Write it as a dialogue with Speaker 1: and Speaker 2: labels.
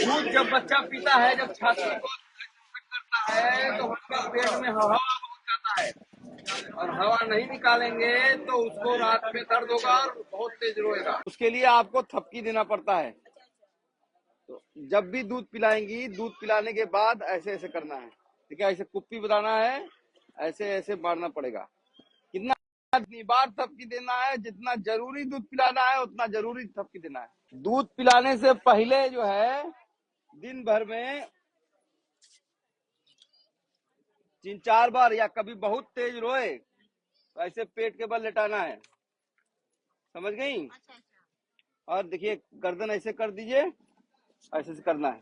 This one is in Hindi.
Speaker 1: दूध जब बच्चा पीता है, जब छाती को करता है तो उसका पेट में हवा बहुत जाता है, और हवा नहीं निकालेंगे तो उसको रात में दर्द होगा और बहुत तेज रोएगा। उसके लिए आपको थपकी देना पड़ता है। तो जब भी दूध पिलाएंगी, दूध पिलाने के बाद ऐसे ऐसे करना है, ठीक है? ऐसे कुप्पी बनाना है, ऐसे ऐसे मारना पड़ेगा। कितना जितनी बार थपकी देना है, जितना जरूरी दूध पिलाना है उतना जरूरी थपकी देना है। दूध पिलाने से पहले जो है दिन भर में 3-4 बार, या कभी बहुत तेज रोए तो ऐसे पेट के बल लेटाना है। समझ गई? और देखिए, गर्दन ऐसे कर दीजिए, ऐसे से करना है।